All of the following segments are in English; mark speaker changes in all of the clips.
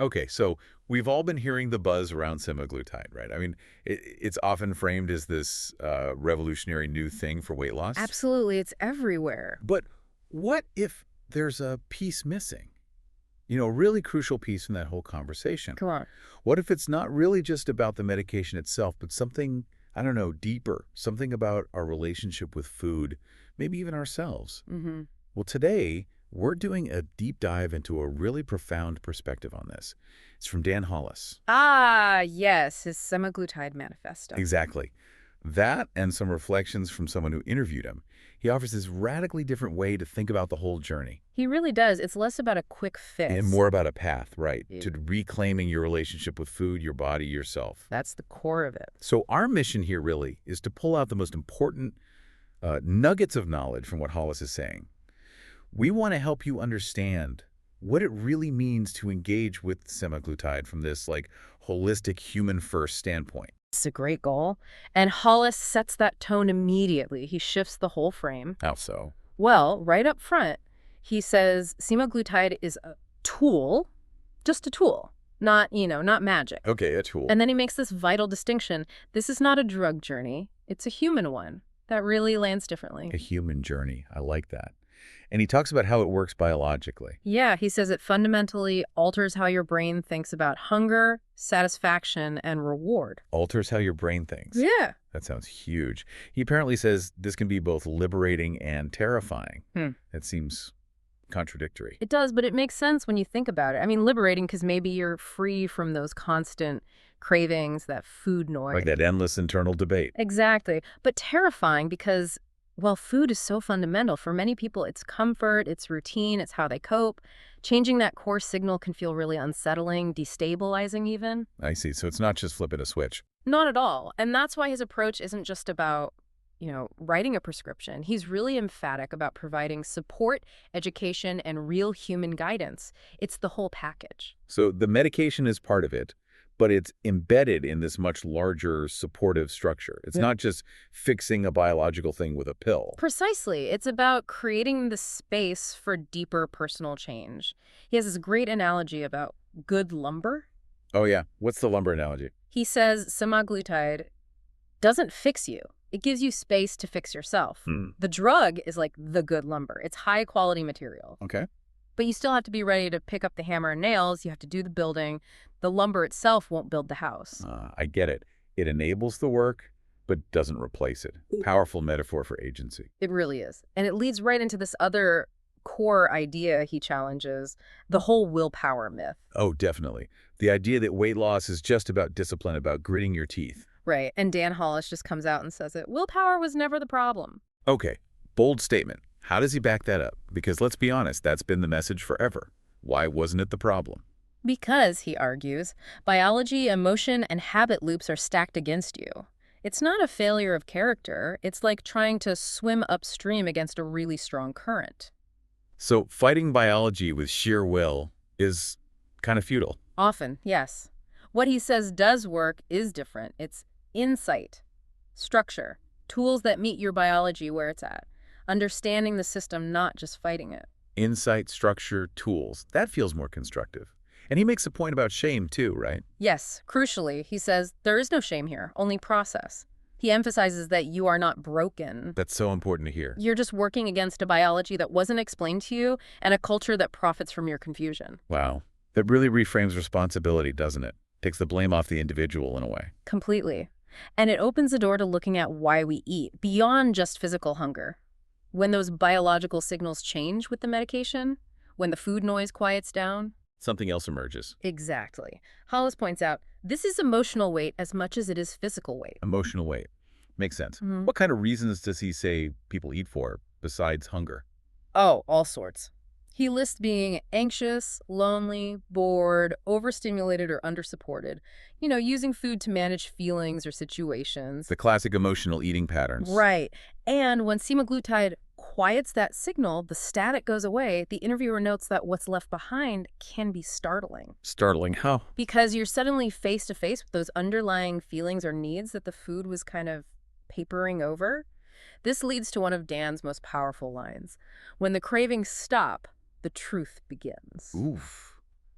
Speaker 1: Okay, so we've all been hearing the buzz around semaglutide, right? I mean, it's often framed as this revolutionary new thing for weight loss.
Speaker 2: Absolutely, it's everywhere.
Speaker 1: But what if there's a piece missing? You know, a really crucial piece in that whole conversation.
Speaker 2: Come on.
Speaker 1: What if it's not really just about the medication itself, but something, I don't know, deeper, something about our relationship with food, maybe even ourselves?
Speaker 2: hmm
Speaker 1: Well, today, we're doing a deep dive into a really profound perspective on this. It's from Dan Hollis.
Speaker 2: Ah, yes, his semaglutide manifesto.
Speaker 1: Exactly. That and some reflections from someone who interviewed him. He offers this radically different way to think about the whole journey
Speaker 2: He really does. It's less about a quick
Speaker 1: and
Speaker 2: fix.
Speaker 1: more about a path, right,
Speaker 2: It-
Speaker 1: to reclaiming your relationship with food, your body, yourself.
Speaker 2: That's the core of it.
Speaker 1: So our mission here really is to pull out the most important nuggets of knowledge from what Hollis is saying. We want to help you understand what it really means to engage with semaglutide from this like holistic human first standpoint.
Speaker 2: It's a great goal. And Hollis sets that tone immediately. He shifts the whole frame.
Speaker 1: How so?
Speaker 2: Well, right up front, he says semaglutide is a tool, just a tool, not magic.
Speaker 1: Okay, a tool.
Speaker 2: And then he makes this vital distinction. This is not a drug journey. It's a human one. That really lands differently.
Speaker 1: A human journey. I like that. And he talks about how it works biologically.
Speaker 2: Yeah, he says it fundamentally alters how your brain thinks about hunger, satisfaction, and reward.
Speaker 1: Alters how your brain thinks.
Speaker 2: Yeah.
Speaker 1: That sounds huge. He apparently says this can be both liberating and terrifying.
Speaker 2: Hmm.
Speaker 1: That seems contradictory.
Speaker 2: It does, but it makes sense when you think about it. I mean, liberating because maybe you're free from those constant cravings, that food noise.
Speaker 1: Like that endless internal debate.
Speaker 2: Exactly. But terrifying because, well, food is so fundamental. For many people, it's comfort, it's routine, it's how they cope. Changing that core signal can feel really unsettling, destabilizing even.
Speaker 1: I see. So it's not just flipping a switch.
Speaker 2: Not at all. And that's why his approach isn't just about, writing a prescription. He's really emphatic about providing support, education, and real human guidance. It's the whole package.
Speaker 1: So the medication is part of it, but it's embedded in this much larger supportive structure. It's not just fixing a biological thing with a pill.
Speaker 2: Precisely. It's about creating the space for deeper personal change. He has this great analogy about good lumber.
Speaker 1: Oh, yeah. What's the lumber analogy?
Speaker 2: He says semaglutide doesn't fix you. It gives you space to fix yourself.
Speaker 1: Hmm.
Speaker 2: The drug is like the good lumber. It's high quality material.
Speaker 1: Okay.
Speaker 2: But you still have to be ready to pick up the hammer and nails. You have to do the building. The lumber itself won't build the house.
Speaker 1: I get it. It enables the work, but doesn't replace it. Powerful metaphor for agency.
Speaker 2: It really is. And it leads right into this other core idea he challenges, the whole willpower myth.
Speaker 1: Oh, definitely. The idea that weight loss is just about discipline, about gritting your teeth.
Speaker 2: Right. And Dan Hollis just comes out and says it. Willpower was never the problem.
Speaker 1: Okay, bold statement. How does he back that up? Because let's be honest, that's been the message forever. Why wasn't it the problem?
Speaker 2: Because, he argues, biology, emotion, and habit loops are stacked against you. It's not a failure of character. It's like trying to swim upstream against a really strong current.
Speaker 1: So fighting biology with sheer will is kind of futile.
Speaker 2: Often, yes. What he says does work is different. It's insight, structure, tools that meet your biology where it's at, understanding the system, not just fighting it.
Speaker 1: Insight, structure, tools. That feels more constructive. And he makes a point about shame too, right?
Speaker 2: Yes, crucially, he says there is no shame here, only process. He emphasizes that you are not broken.
Speaker 1: That's so important to hear.
Speaker 2: You're just working against a biology that wasn't explained to you and a culture that profits from your confusion.
Speaker 1: Wow. That really reframes responsibility, doesn't it? Takes the blame off the individual in a way.
Speaker 2: Completely. And it opens the door to looking at why we eat, beyond just physical hunger. When those biological signals change with the medication, when the food noise quiets down.
Speaker 1: Something else emerges.
Speaker 2: Exactly. Hollis points out, this is emotional weight as much as it is physical weight.
Speaker 1: Emotional weight. Makes sense.
Speaker 2: Mhm.
Speaker 1: What kind of reasons does he say people eat for besides hunger?
Speaker 2: Oh, all sorts. He lists being anxious, lonely, bored, overstimulated, or undersupported. Using food to manage feelings or situations.
Speaker 1: The classic emotional eating patterns.
Speaker 2: Right. And when semaglutide quiets that signal, the static goes away, the interviewer notes that what's left behind can be startling.
Speaker 1: Startling. How?
Speaker 2: Because you're suddenly face to face with those underlying feelings or needs that the food was kind of papering over. This leads to one of Dan's most powerful lines. When the cravings stop, the truth begins.
Speaker 1: Oof.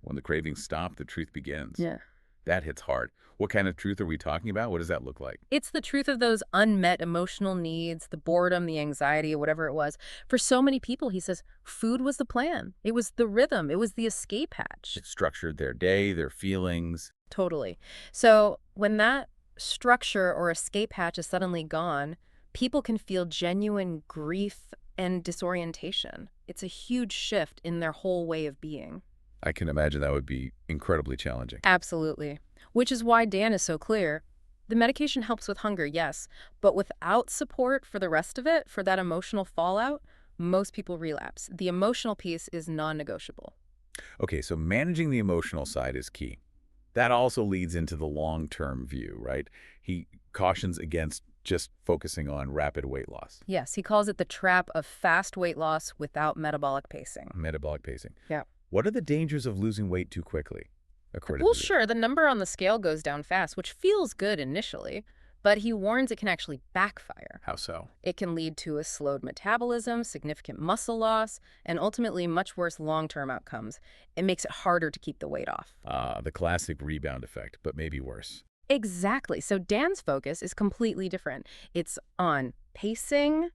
Speaker 1: When the cravings stop, the truth begins.
Speaker 2: Yeah.
Speaker 1: That hits hard. What kind of truth are we talking about? What does that look like?
Speaker 2: It's the truth of those unmet emotional needs, the boredom, the anxiety, whatever it was. For so many people, he says, food was the plan. It was the rhythm. It was the escape hatch.
Speaker 1: It structured their day, their feelings.
Speaker 2: Totally. So when that structure or escape hatch is suddenly gone, people can feel genuine grief and disorientation. It's a huge shift in their whole way of being.
Speaker 1: I can imagine that would be incredibly challenging.
Speaker 2: Absolutely. Which is why Dan is so clear. The medication helps with hunger, yes, but without support for the rest of it, for that emotional fallout, most people relapse. The emotional piece is non-negotiable.
Speaker 1: Okay, so managing the emotional side is key. That also leads into the long-term view, right? He cautions against just focusing on rapid weight loss.
Speaker 2: Yes, he calls it the trap of fast weight loss without metabolic pacing.
Speaker 1: Metabolic pacing.
Speaker 2: Yeah.
Speaker 1: What are the dangers of losing weight too quickly, according
Speaker 2: Well,
Speaker 1: to you?
Speaker 2: sure, the number on the scale goes down fast, which feels good initially, but he warns it can actually backfire.
Speaker 1: How so?
Speaker 2: It can lead to a slowed metabolism, significant muscle loss, and ultimately much worse long-term outcomes. It makes it harder to keep the weight off.
Speaker 1: The classic rebound effect, but maybe worse.
Speaker 2: Exactly. So Dan's focus is completely different. It's on pacing,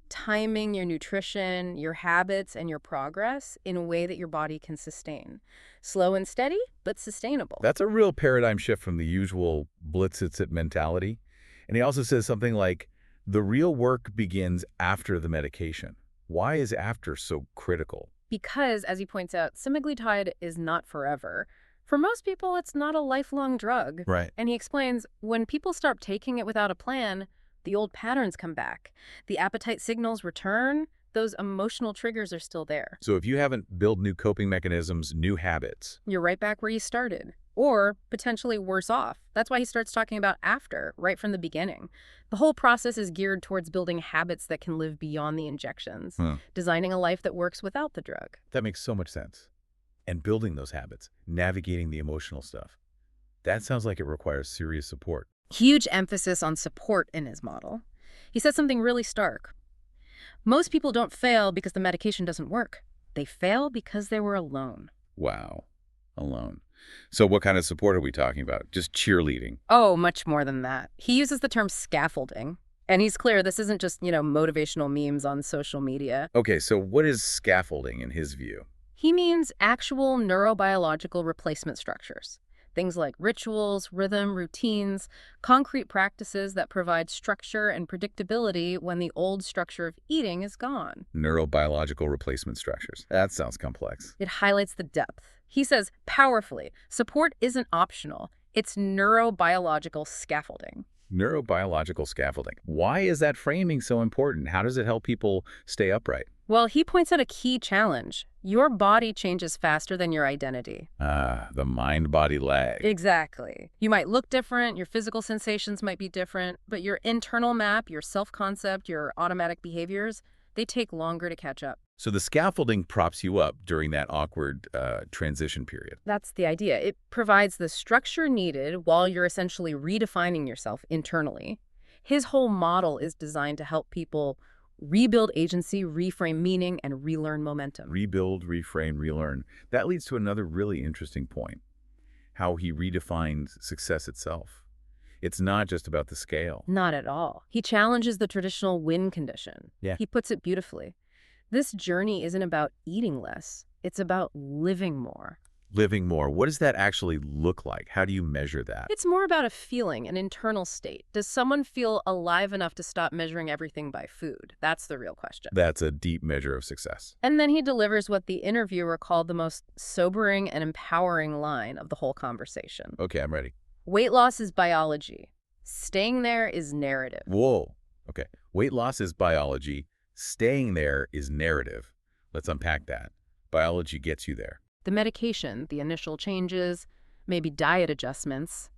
Speaker 2: timing your nutrition, your habits, and your progress in a way that your body can sustain. Slow and steady, but sustainable.
Speaker 1: That's a real paradigm shift from the usual blitz-it mentality. And he also says something like, the real work begins after the medication. Why is after so critical?
Speaker 2: Because, as he points out, semaglutide is not forever. For most people, it's not a lifelong drug.
Speaker 1: Right.
Speaker 2: And he explains, when people start taking it without a plan, the old patterns come back. The appetite signals return. Those emotional triggers are still there.
Speaker 1: So if you haven't built new coping mechanisms, new habits,
Speaker 2: You're right back where you started, or potentially worse off. That's why he starts talking about after, right from the beginning. The whole process is geared towards building habits that can live beyond the injections, designing a life that works without the drug.
Speaker 1: that makes so much sense. And building those habits, navigating the emotional stuff, that sounds like it requires serious support.
Speaker 2: Huge emphasis on support in his model. He says something really stark. Most people don't fail because the medication doesn't work. They fail because they were alone.
Speaker 1: Wow. Alone. So what kind of support are we talking about? Just cheerleading.
Speaker 2: Oh, much more than that. He uses the term scaffolding. And he's clear this isn't just, motivational memes on social media.
Speaker 1: Okay, so what is scaffolding in his view?
Speaker 2: He means actual neurobiological replacement structures. Things like rituals, rhythm, routines, concrete practices that provide structure and predictability when the old structure of eating is gone.
Speaker 1: Neurobiological replacement structures. That sounds complex.
Speaker 2: It highlights the depth. He says powerfully, support isn't optional. It's neurobiological scaffolding.
Speaker 1: Neurobiological scaffolding. Why is that framing so important? How does it help people stay upright?
Speaker 2: Well, he points out a key challenge. Your body changes faster than your identity.
Speaker 1: The mind-body lag.
Speaker 2: Exactly. You might look different, your physical sensations might be different, but your internal map, your self-concept, your automatic behaviors, they take longer to catch up.
Speaker 1: So the scaffolding props you up during that awkward transition period.
Speaker 2: That's the idea. It provides the structure needed while you're essentially redefining yourself internally. His whole model is designed to help people rebuild agency, reframe meaning, and relearn momentum.
Speaker 1: Rebuild, reframe, relearn. That leads to another really interesting point, how he redefines success itself. It's not just about the scale.
Speaker 2: Not at all. He challenges the traditional win condition.
Speaker 1: Yeah.
Speaker 2: He puts it beautifully. This journey isn't about eating less. It's about living more.
Speaker 1: Living more, what does that actually look like? How do you measure that?
Speaker 2: It's more about a feeling, an internal state. Does someone feel alive enough to stop measuring everything by food? That's the real question.
Speaker 1: That's a deep measure of success.
Speaker 2: And then he delivers what the interviewer called the most sobering and empowering line of the whole conversation.
Speaker 1: Okay, I'm ready.
Speaker 2: Weight loss is biology. Staying there is narrative.
Speaker 1: Whoa. Okay. Weight loss is biology. Staying there is narrative. Let's unpack that. Biology gets you there.
Speaker 2: The medication, the initial changes, maybe diet adjustments,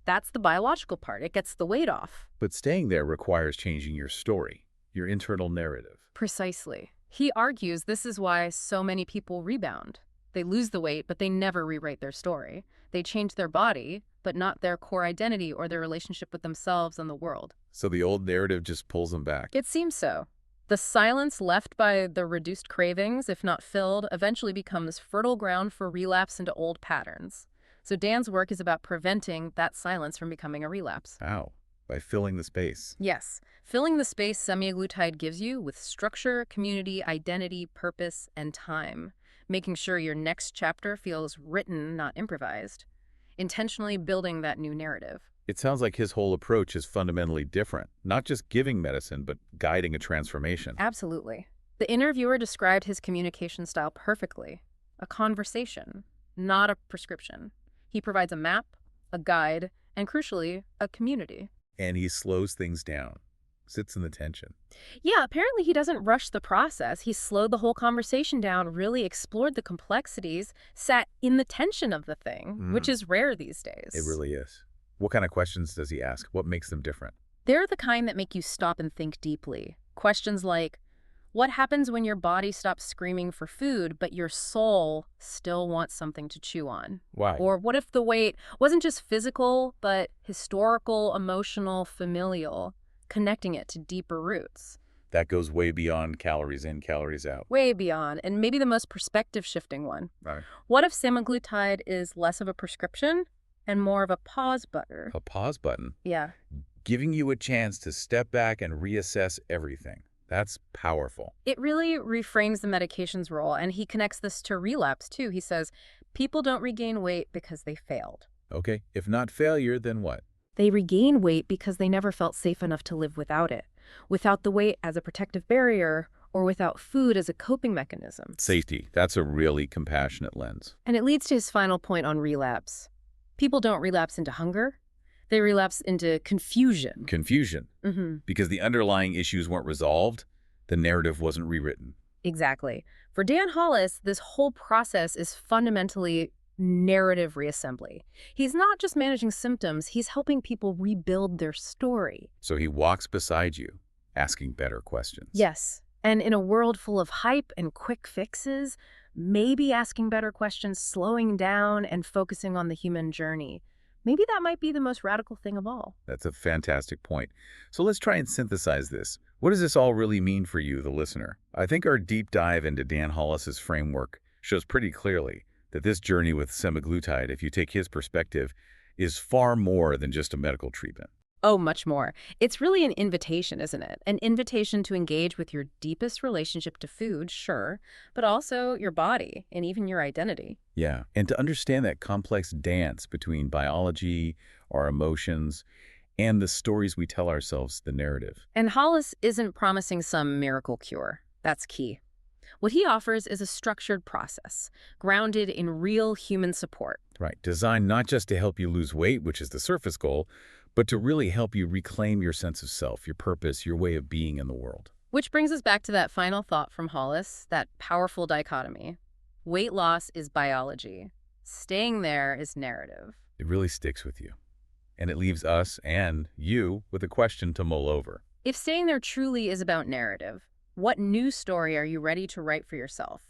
Speaker 2: that's the biological part. It gets the weight off.
Speaker 1: But staying there requires changing your story, your internal narrative.
Speaker 2: Precisely. He argues this is why so many people rebound. They lose the weight, but they never rewrite their story. They change their body, but not their core identity or their relationship with themselves and the world.
Speaker 1: So the old narrative just pulls them back.
Speaker 2: It seems so. The silence left by the reduced cravings, if not filled, eventually becomes fertile ground for relapse into old patterns. So Dan's work is about preventing that silence from becoming a relapse.
Speaker 1: How? By filling the space.
Speaker 2: Yes, filling the space semaglutide gives you with structure, community, identity, purpose, and time, making sure your next chapter feels written, not improvised, intentionally building that new narrative.
Speaker 1: It sounds like his whole approach is fundamentally different, not just giving medicine, but guiding a transformation.
Speaker 2: Absolutely. The interviewer described his communication style perfectly. A conversation, not a prescription. He provides a map, a guide, and crucially, a community.
Speaker 1: And he slows things down, sits in the tension.
Speaker 2: Yeah, apparently he doesn't rush the process. He slowed the whole conversation down, really explored the complexities, sat in the tension of the thing, which is rare these days.
Speaker 1: It really is. What kind of questions does he ask? What makes them different?
Speaker 2: They're the kind that make you stop and think deeply. Questions like, what happens when your body stops screaming for food, but your soul still wants something to chew on?
Speaker 1: Why?
Speaker 2: Or what if the weight wasn't just physical, but historical, emotional, familial, connecting it to deeper roots?
Speaker 1: That goes way beyond calories in, calories out.
Speaker 2: Way beyond, and maybe the most perspective-shifting one.
Speaker 1: Right.
Speaker 2: What if semaglutide is less of a prescription and more of a pause button?
Speaker 1: A pause button,
Speaker 2: Yeah.
Speaker 1: giving you a chance to step back and reassess everything. That's powerful.
Speaker 2: It really reframes the medication's role, and he connects this to relapse, too. He says, people don't regain weight because they failed.
Speaker 1: Okay, if not failure, then what?
Speaker 2: They regain weight because they never felt safe enough to live without it, without the weight as a protective barrier, or without food as a coping mechanism.
Speaker 1: Safety. That's a really compassionate lens.
Speaker 2: And it leads to his final point on relapse. People don't relapse into hunger. They relapse into confusion.
Speaker 1: Confusion. Because the underlying issues weren't resolved, the narrative wasn't rewritten.
Speaker 2: Exactly. For Dan Hollis, this whole process is fundamentally narrative reassembly. He's not just managing symptoms, he's helping people rebuild their story.
Speaker 1: So he walks beside you, asking better questions.
Speaker 2: Yes. And in a world full of hype and quick fixes, maybe asking better questions, slowing down, and focusing on the human journey. Maybe that might be the most radical thing of all.
Speaker 1: That's a fantastic point. So let's try and synthesize this. What does this all really mean for you, the listener? I think our deep dive into Dan Hollis's framework shows pretty clearly that this journey with semaglutide, if you take his perspective, is far more than just a medical treatment.
Speaker 2: Oh, much more. It's really an invitation, isn't it? An invitation to engage with your deepest relationship to food, sure, but also your body and even your identity.
Speaker 1: Yeah, and to understand that complex dance between biology, our emotions, and the stories we tell ourselves, the narrative.
Speaker 2: And Hollis isn't promising some miracle cure. That's key. What he offers is a structured process, grounded in real human support.
Speaker 1: Right, designed not just to help you lose weight, which is the surface goal, but to really help you reclaim your sense of self, your purpose, your way of being in the world.
Speaker 2: Which brings us back to that final thought from Hollis, that powerful dichotomy. Weight loss is biology. Staying there is narrative.
Speaker 1: It really sticks with you. And it leaves us and you with a question to mull over.
Speaker 2: If staying there truly is about narrative, what new story are you ready to write for yourself?